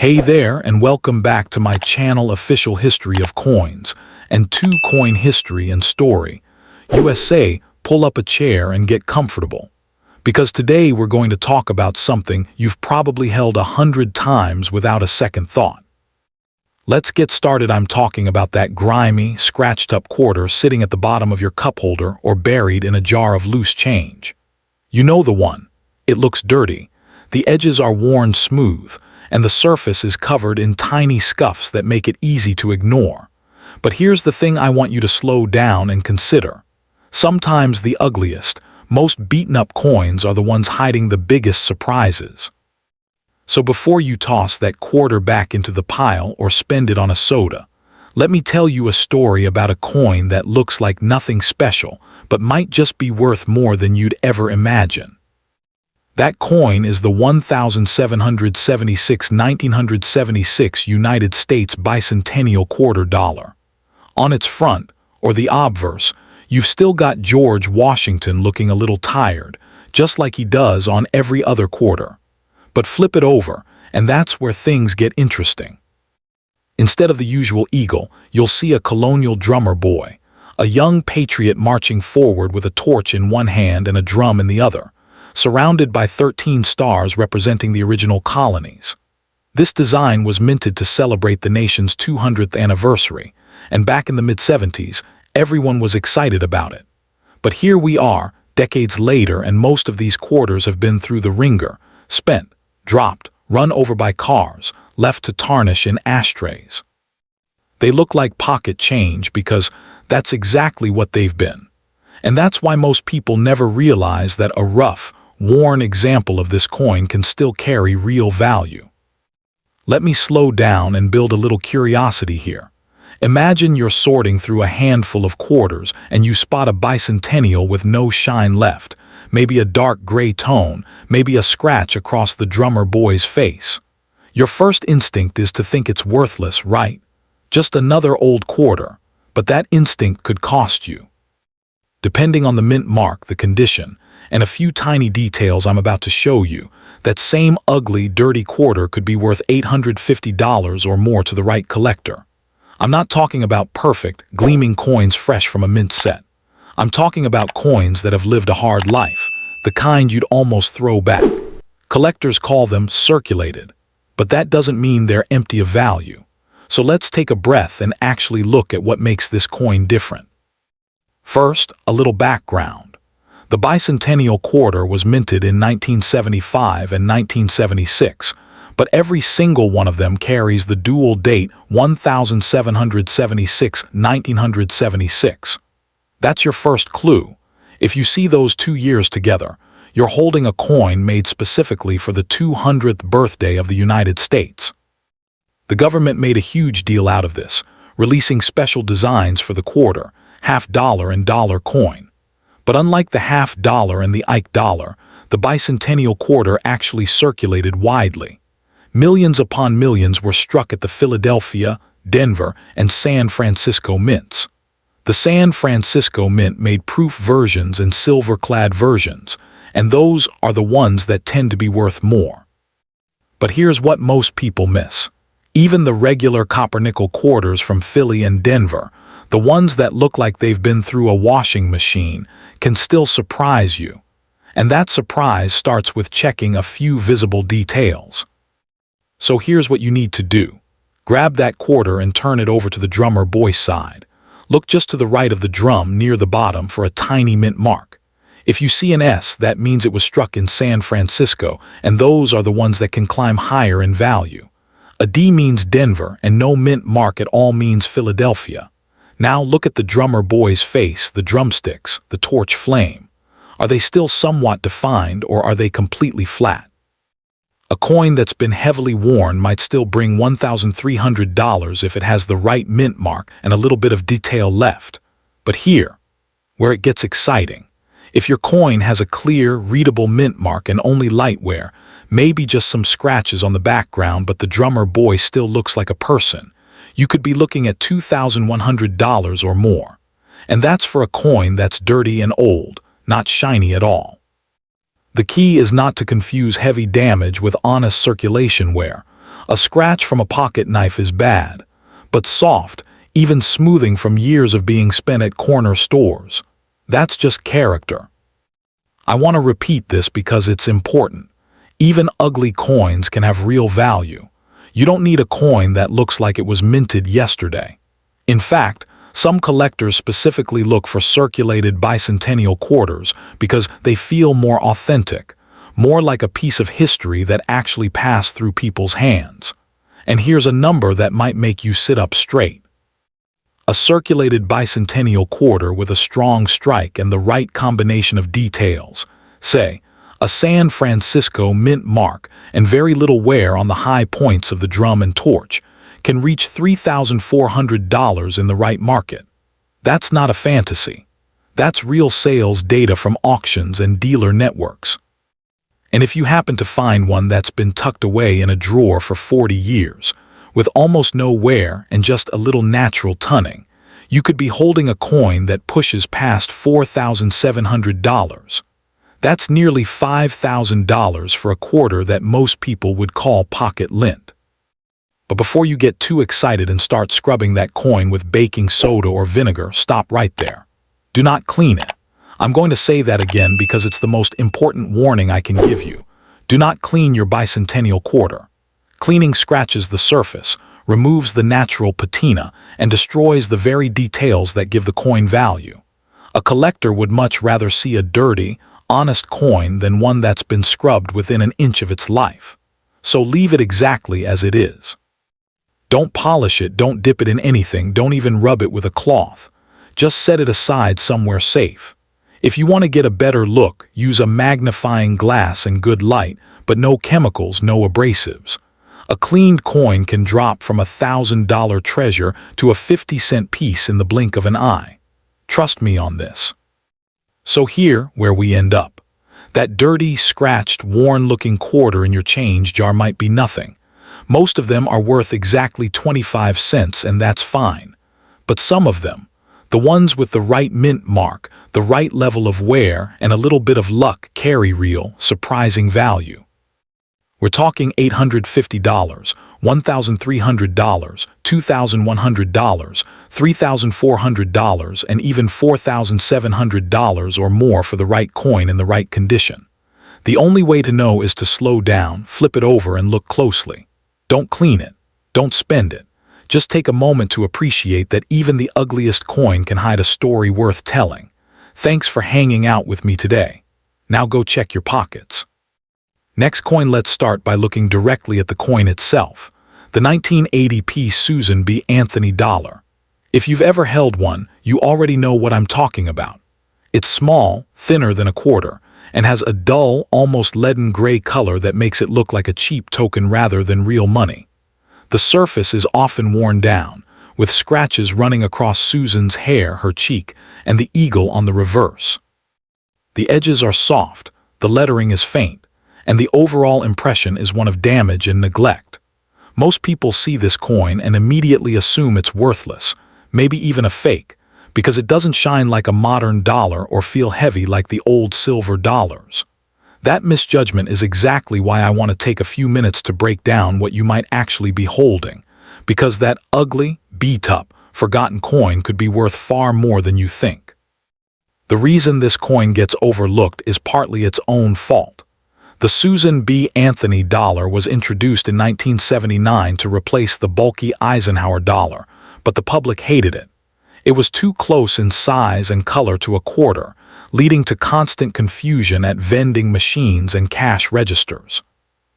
Hey there, and welcome back to my channel Official History of Coins and 2 Coin History and Story. USA, pull up a chair and get comfortable. Because today we're going to talk about something you've probably held 100 times without a second thought. Let's get started. I'm talking about that grimy, scratched-up quarter sitting at the bottom of your cup holder or buried in a jar of loose change. You know the one. It looks dirty. The edges are worn smooth, and the surface is covered in tiny scuffs that make it easy to ignore. But here's the thing I want you to slow down and consider. Sometimes the ugliest, most beaten-up coins are the ones hiding the biggest surprises. So before you toss that quarter back into the pile or spend it on a soda, let me tell you a story about a coin that looks like nothing special, but might just be worth more than you'd ever imagine. That coin is the 1976 United States Bicentennial Quarter dollar. On its front, or the obverse, you've still got George Washington looking a little tired, just like he does on every other quarter. But flip it over, and that's where things get interesting. Instead of the usual eagle, you'll see a colonial drummer boy, a young patriot marching forward with a torch in one hand and a drum in the other, surrounded by 13 stars representing the original colonies. This design was minted to celebrate the nation's 200th anniversary, and back in the mid-70s, everyone was excited about it. But here we are, decades later, and most of these quarters have been through the ringer, spent, dropped, run over by cars, left to tarnish in ashtrays. They look like pocket change because that's exactly what they've been. And that's why most people never realize that a rough, worn example of this coin can still carry real value. Let me slow down and build a little curiosity here. Imagine you're sorting through a handful of quarters and you spot a bicentennial with no shine left, maybe a dark gray tone, maybe a scratch across the drummer boy's face. Your first instinct is to think it's worthless, right? Just another old quarter, but that instinct could cost you. Depending on the mint mark, the condition, and a few tiny details I'm about to show you, that same ugly, dirty quarter could be worth $850 or more to the right collector. I'm not talking about perfect, gleaming coins fresh from a mint set. I'm talking about coins that have lived a hard life, the kind you'd almost throw back. Collectors call them circulated, but that doesn't mean they're empty of value. So let's take a breath and actually look at what makes this coin different. First, a little background. The Bicentennial Quarter was minted in 1975 and 1976, but every single one of them carries the dual date 1776-1976. That's your first clue. If you see those 2 years together, you're holding a coin made specifically for the 200th birthday of the United States. The government made a huge deal out of this, releasing special designs for the quarter, half-dollar and dollar coin. But unlike the half-dollar and the Ike dollar, the Bicentennial Quarter actually circulated widely. Millions upon millions were struck at the Philadelphia, Denver, and San Francisco mints. The San Francisco mint made proof versions and silver-clad versions, and those are the ones that tend to be worth more. But here's what most people miss. Even the regular copper-nickel quarters from Philly and Denver, the ones that look like they've been through a washing machine, can still surprise you. And that surprise starts with checking a few visible details. So here's what you need to do. Grab that quarter and turn it over to the drummer boy's side. Look just to the right of the drum near the bottom for a tiny mint mark. If you see an S, that means it was struck in San Francisco, and those are the ones that can climb higher in value. A D means Denver, and no mint mark at all means Philadelphia. Now look at the drummer boy's face, the drumsticks, the torch flame. Are they still somewhat defined, or are they completely flat? A coin that's been heavily worn might still bring $1,300 if it has the right mint mark and a little bit of detail left. But here, where it gets exciting, if your coin has a clear, readable mint mark and only light wear, maybe just some scratches on the background, but the drummer boy still looks like a person, you could be looking at $2,100 or more. And that's for a coin that's dirty and old, not shiny at all. The key is not to confuse heavy damage with honest circulation wear. A scratch from a pocket knife is bad, but soft, even smoothing from years of being spent at corner stores. That's just character. I want to repeat this because it's important. Even ugly coins can have real value. You don't need a coin that looks like it was minted yesterday. In fact, some collectors specifically look for circulated bicentennial quarters because they feel more authentic, more like a piece of history that actually passed through people's hands. And here's a number that might make you sit up straight. A circulated bicentennial quarter with a strong strike and the right combination of details, say, a San Francisco mint mark and very little wear on the high points of the drum and torch, can reach $3,400 in the right market. That's not a fantasy. That's real sales data from auctions and dealer networks. And if you happen to find one that's been tucked away in a drawer for 40 years, with almost no wear and just a little natural tunning, you could be holding a coin that pushes past $4,700. That's nearly $5,000 for a quarter that most people would call pocket lint. But before you get too excited and start scrubbing that coin with baking soda or vinegar, stop right there. Do not clean it. I'm going to say that again because it's the most important warning I can give you. Do not clean your bicentennial quarter. Cleaning scratches the surface, removes the natural patina, and destroys the very details that give the coin value. A collector would much rather see a dirty, honest coin than one that's been scrubbed within an inch of its life. So leave it exactly as it is. Don't polish it, don't dip it in anything, don't even rub it with a cloth. Just set it aside somewhere safe. If you want to get a better look, use a magnifying glass and good light, but no chemicals, no abrasives. A cleaned coin can drop from $1,000 treasure to a 50-cent piece in the blink of an eye. Trust me on this. So here, where we end up. That dirty, scratched, worn-looking quarter in your change jar might be nothing. Most of them are worth exactly 25 cents, and that's fine. But some of them, the ones with the right mint mark, the right level of wear, and a little bit of luck, carry real, surprising value. We're talking $850, $1,300, $2,100, $3,400, and even $4,700 or more for the right coin in the right condition. The only way to know is to slow down, flip it over, and look closely. Don't clean it. Don't spend it. Just take a moment to appreciate that even the ugliest coin can hide a story worth telling. Thanks for hanging out with me today. Now go check your pockets. Next coin, let's start by looking directly at the coin itself. The 1980p Susan B. Anthony dollar. If you've ever held one, you already know what I'm talking about. It's small, thinner than a quarter, and has a dull, almost leaden gray color that makes it look like a cheap token rather than real money. The surface is often worn down, with scratches running across Susan's hair, her cheek, and the eagle on the reverse. The edges are soft, the lettering is faint, and the overall impression is one of damage and neglect. Most people see this coin and immediately assume it's worthless, maybe even a fake, because it doesn't shine like a modern dollar or feel heavy like the old silver dollars. That misjudgment is exactly why I want to take a few minutes to break down what you might actually be holding, because that ugly, beat-up, forgotten coin could be worth far more than you think. The reason this coin gets overlooked is partly its own fault. The Susan B. Anthony dollar was introduced in 1979 to replace the bulky Eisenhower dollar, but the public hated it. It was too close in size and color to a quarter, leading to constant confusion at vending machines and cash registers.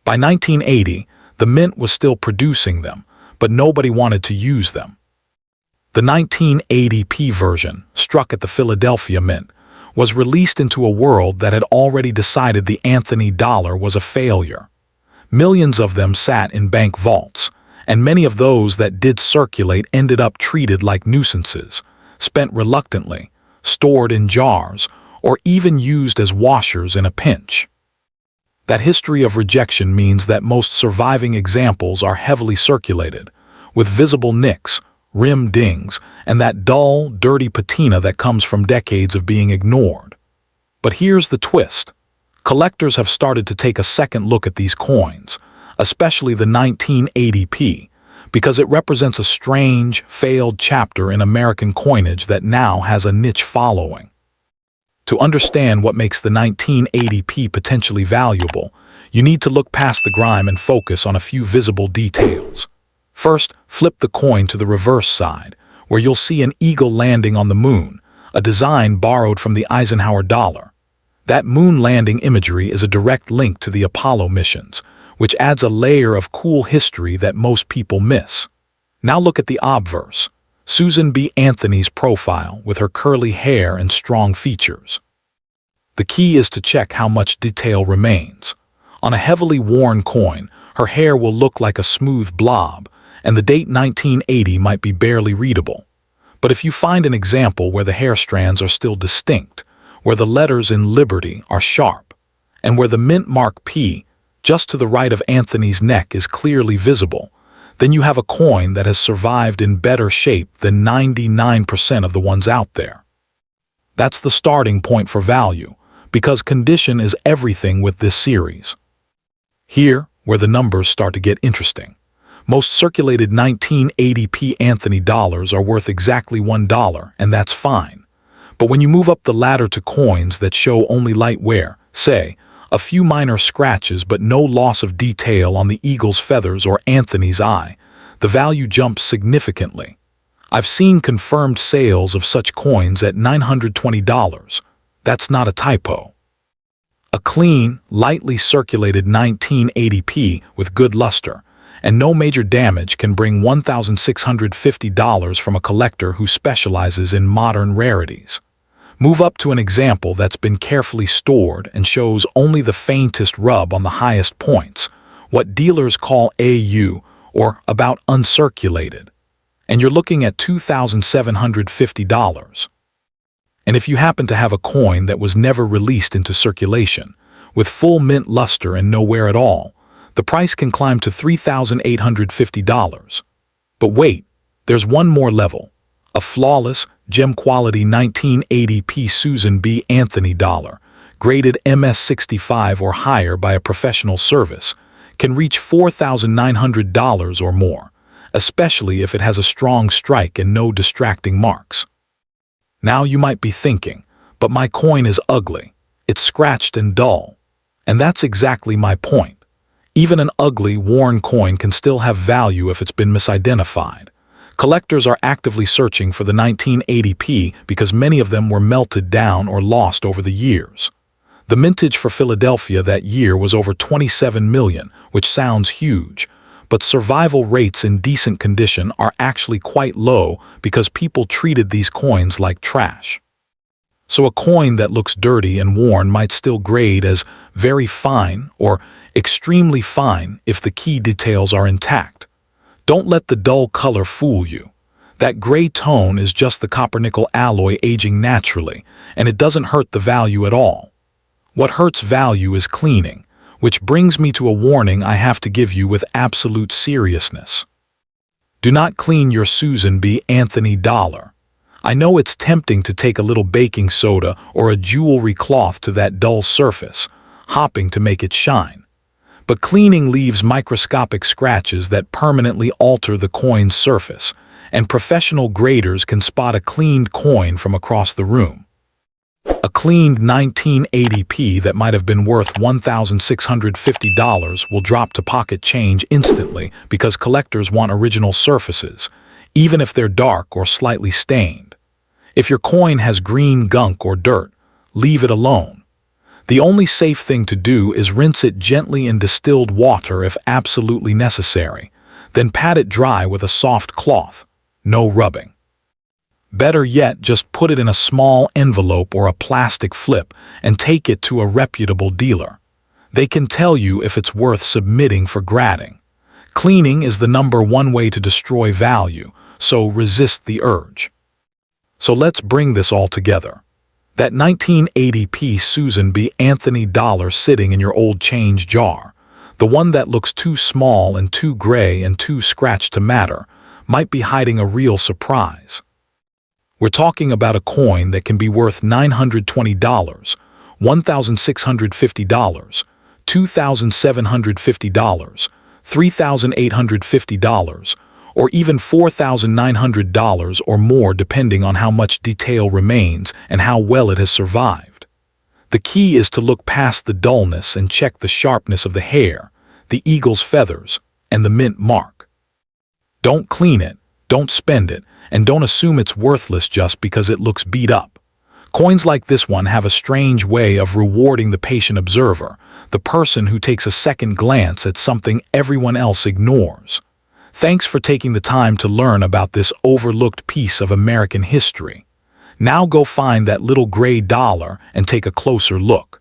By 1980, the mint was still producing them, but nobody wanted to use them. The 1980p version, struck at the Philadelphia Mint, was released into a world that had already decided the Anthony dollar was a failure. Millions of them sat in bank vaults, and many of those that did circulate ended up treated like nuisances, spent reluctantly, stored in jars, or even used as washers in a pinch. That history of rejection means that most surviving examples are heavily circulated, with visible nicks, rim dings, and that dull, dirty patina that comes from decades of being ignored. But here's the twist. Collectors have started to take a second look at these coins, especially the 1980p, because it represents a strange, failed chapter in American coinage that now has a niche following. To understand what makes the 1980p potentially valuable, you need to look past the grime and focus on a few visible details. First, flip the coin to the reverse side, where you'll see an eagle landing on the moon, a design borrowed from the Eisenhower dollar. That moon landing imagery is a direct link to the Apollo missions, which adds a layer of cool history that most people miss. Now look at the obverse, Susan B. Anthony's profile with her curly hair and strong features. The key is to check how much detail remains. On a heavily worn coin, her hair will look like a smooth blob, and the date 1980 might be barely readable. But if you find an example where the hair strands are still distinct, where the letters in Liberty are sharp, and where the mint mark P, just to the right of Anthony's neck, is clearly visible, then you have a coin that has survived in better shape than 99% of the ones out there. That's the starting point for value, because condition is everything with this series. Here, where the numbers start to get interesting. Most circulated 1980p Anthony dollars are worth exactly $1, and that's fine. But when you move up the ladder to coins that show only light wear, say, a few minor scratches but no loss of detail on the eagle's feathers or Anthony's eye, the value jumps significantly. I've seen confirmed sales of such coins at $920. That's not a typo. A clean, lightly circulated 1980p with good luster and no major damage can bring $1,650 from a collector who specializes in modern rarities. Move up to an example that's been carefully stored and shows only the faintest rub on the highest points, what dealers call AU, or about uncirculated, and you're looking at $2,750. And if you happen to have a coin that was never released into circulation, with full mint luster and no wear at all, the price can climb to $3,850. But wait, there's one more level. A flawless, gem-quality 1980p Susan B. Anthony dollar, graded MS65 or higher by a professional service, can reach $4,900 or more, especially if it has a strong strike and no distracting marks. Now you might be thinking, but my coin is ugly, it's scratched and dull. And that's exactly my point. Even an ugly, worn coin can still have value if it's been misidentified. Collectors are actively searching for the 1980p because many of them were melted down or lost over the years. The mintage for Philadelphia that year was over 27 million, which sounds huge, but survival rates in decent condition are actually quite low because people treated these coins like trash. So a coin that looks dirty and worn might still grade as very fine or extremely fine if the key details are intact. Don't let the dull color fool you. That gray tone is just the copper-nickel alloy aging naturally, and it doesn't hurt the value at all. What hurts value is cleaning, which brings me to a warning I have to give you with absolute seriousness. Do not clean your Susan B. Anthony dollar. I know it's tempting to take a little baking soda or a jewelry cloth to that dull surface, hopping to make it shine. But cleaning leaves microscopic scratches that permanently alter the coin's surface, and professional graders can spot a cleaned coin from across the room. A cleaned 1980p that might have been worth $1,650 will drop to pocket change instantly because collectors want original surfaces, even if they're dark or slightly stained. If your coin has green gunk or dirt, leave it alone. The only safe thing to do is rinse it gently in distilled water if absolutely necessary, then pat it dry with a soft cloth. No rubbing. Better yet, just put it in a small envelope or a plastic flip and take it to a reputable dealer. They can tell you if it's worth submitting for grading. Cleaning is the #1 way to destroy value, so resist the urge. So let's bring this all together. That 1980p Susan B. Anthony dollar sitting in your old change jar, the one that looks too small and too gray and too scratched to matter, might be hiding a real surprise. We're talking about a coin that can be worth $920, $1,650, $2,750, $3,850, or even $4,900 or more depending on how much detail remains and how well it has survived. The key is to look past the dullness and check the sharpness of the hair, the eagle's feathers, and the mint mark. Don't clean it, don't spend it, and don't assume it's worthless just because it looks beat up. Coins like this one have a strange way of rewarding the patient observer, the person who takes a second glance at something everyone else ignores. Thanks for taking the time to learn about this overlooked piece of American history. Now go find that little gray dollar and take a closer look.